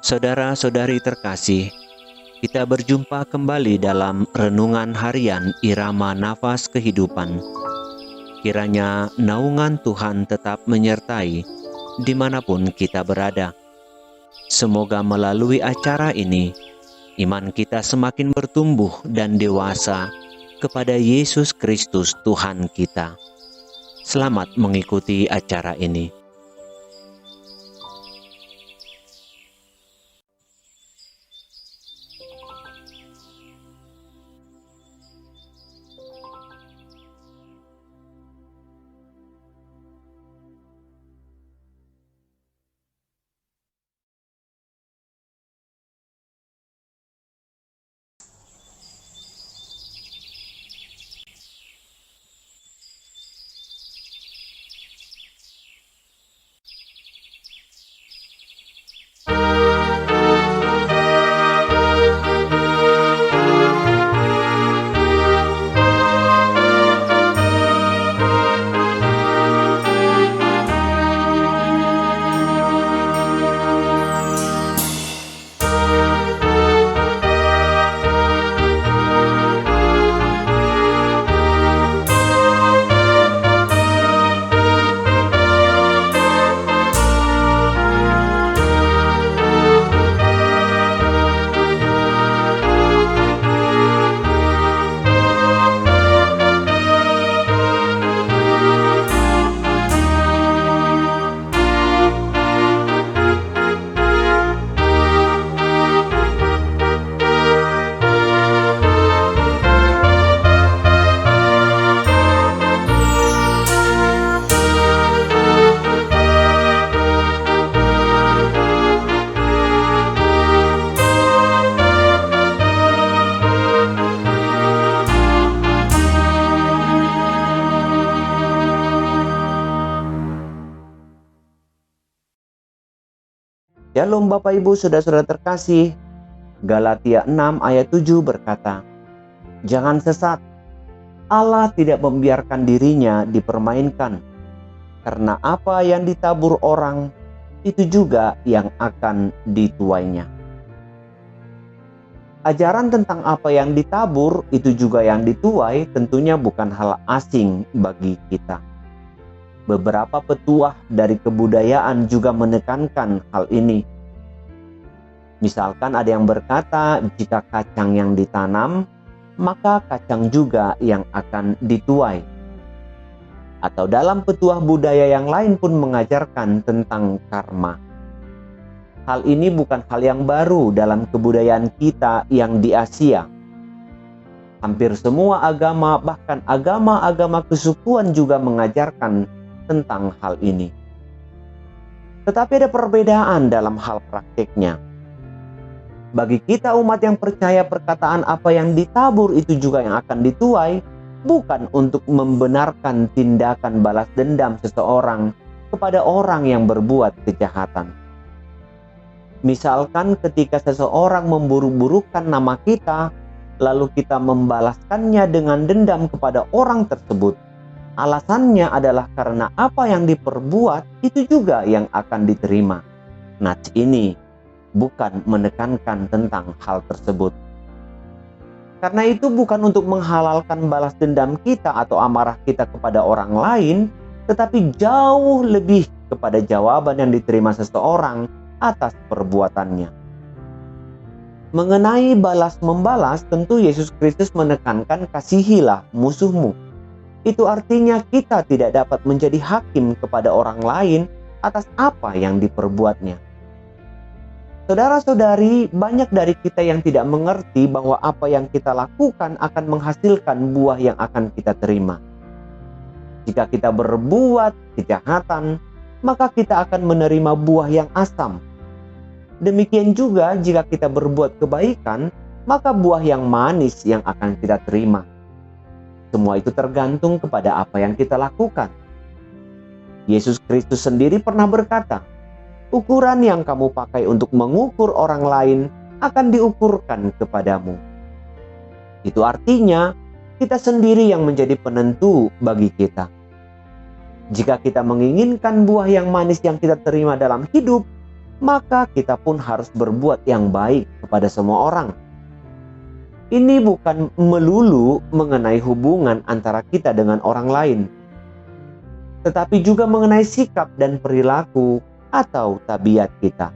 Saudara-saudari terkasih, kita berjumpa kembali dalam renungan harian Irama Nafas Kehidupan. Kiranya naungan Tuhan tetap menyertai dimanapun kita berada. Semoga melalui acara ini, iman kita semakin bertumbuh dan dewasa kepada Yesus Kristus Tuhan kita. Selamat mengikuti acara ini. Shalom Bapak Ibu Saudara-saudara terkasih. Galatia 6 ayat 7 berkata, "Jangan sesat, Allah tidak membiarkan dirinya dipermainkan, karena apa yang ditabur orang, itu juga yang akan dituainya." Ajaran tentang apa yang ditabur, itu juga yang dituai tentunya bukan hal asing bagi kita. Beberapa petuah dari kebudayaan juga menekankan hal ini. Misalkan ada yang berkata, jika kacang yang ditanam, maka kacang juga yang akan dituai. Atau dalam petuah budaya yang lain pun mengajarkan tentang karma. Hal ini bukan hal yang baru dalam kebudayaan kita yang di Asia. Hampir semua agama, bahkan agama-agama kesukuan juga mengajarkan tentang hal ini. Tetapi ada perbedaan dalam hal praktiknya. Bagi kita umat yang percaya, perkataan apa yang ditabur itu juga yang akan dituai, bukan untuk membenarkan tindakan balas dendam seseorang kepada orang yang berbuat kejahatan. Misalkan ketika seseorang memburuk-burukkan nama kita, lalu kita membalaskannya dengan dendam kepada orang tersebut. Alasannya adalah karena apa yang diperbuat itu juga yang akan diterima. Nats ini bukan menekankan tentang hal tersebut. Karena itu bukan untuk menghalalkan balas dendam kita atau amarah kita kepada orang lain, tetapi jauh lebih kepada jawaban yang diterima seseorang atas perbuatannya. Mengenai balas-membalas, tentu Yesus Kristus menekankan kasihilah musuhmu. Itu artinya kita tidak dapat menjadi hakim kepada orang lain atas apa yang diperbuatnya. Saudara-saudari, banyak dari kita yang tidak mengerti bahwa apa yang kita lakukan akan menghasilkan buah yang akan kita terima. Jika kita berbuat kejahatan, maka kita akan menerima buah yang asam. Demikian juga jika kita berbuat kebaikan, maka buah yang manis yang akan kita terima. Semua itu tergantung kepada apa yang kita lakukan. Yesus Kristus sendiri pernah berkata, "Ukuran yang kamu pakai untuk mengukur orang lain akan diukurkan kepadamu." Itu artinya kita sendiri yang menjadi penentu bagi kita. Jika kita menginginkan buah yang manis yang kita terima dalam hidup, maka kita pun harus berbuat yang baik kepada semua orang. Ini bukan melulu mengenai hubungan antara kita dengan orang lain, tetapi juga mengenai sikap dan perilaku atau tabiat kita.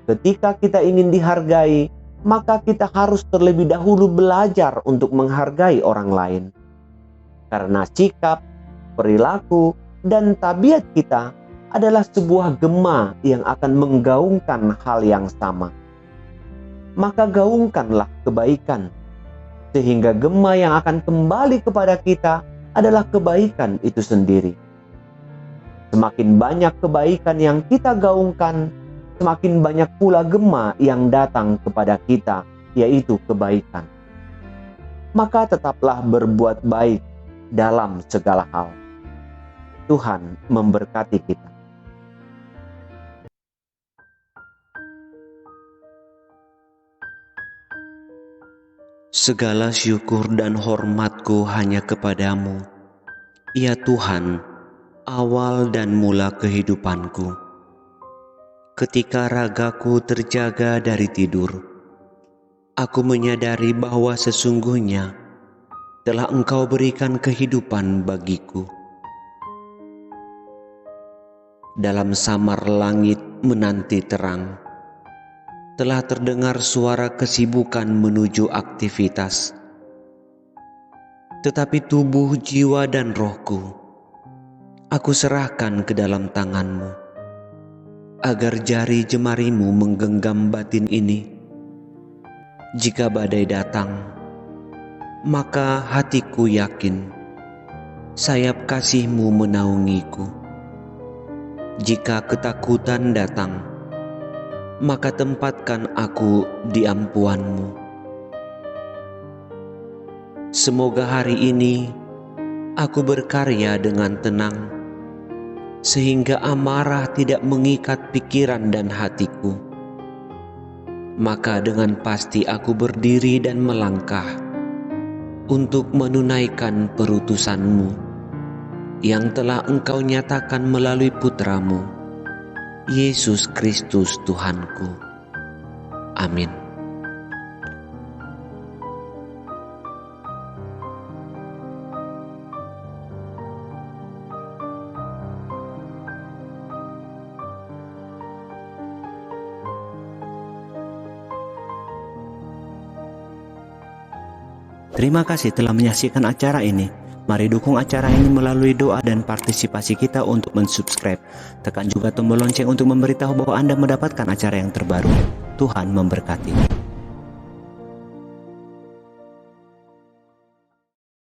Ketika kita ingin dihargai, maka kita harus terlebih dahulu belajar untuk menghargai orang lain. Karena sikap, perilaku, dan tabiat kita adalah sebuah gema yang akan menggaungkan hal yang sama. Maka gaungkanlah kebaikan, sehingga gema yang akan kembali kepada kita adalah kebaikan itu sendiri. Semakin banyak kebaikan yang kita gaungkan, semakin banyak pula gema yang datang kepada kita, yaitu kebaikan. Maka tetaplah berbuat baik dalam segala hal. Tuhan memberkati kita. Segala syukur dan hormatku hanya kepadamu, ya Tuhan, awal dan mula kehidupanku. Ketika ragaku terjaga dari tidur, aku menyadari bahwa sesungguhnya telah Engkau berikan kehidupan bagiku. Dalam samar langit menanti terang, telah terdengar suara kesibukan menuju aktivitas. Tetapi tubuh, jiwa, dan rohku, aku serahkan ke dalam tangan-Mu, agar jari jemarimu menggenggam batin ini. Jika badai datang, maka hatiku yakin, sayap kasih-Mu menaungiku. Jika ketakutan datang, maka tempatkan aku di ampuan-Mu. Semoga hari ini aku berkarya dengan tenang, sehingga amarah tidak mengikat pikiran dan hatiku. Maka dengan pasti aku berdiri dan melangkah untuk menunaikan perutusan-Mu yang telah Engkau nyatakan melalui Putra-Mu, Yesus Kristus Tuhanku. Amin. Terima kasih telah menyaksikan acara ini. Mari dukung acara ini melalui doa dan partisipasi kita untuk mensubscribe. Tekan juga tombol lonceng untuk memberitahu bahwa Anda mendapatkan acara yang terbaru. Tuhan memberkati.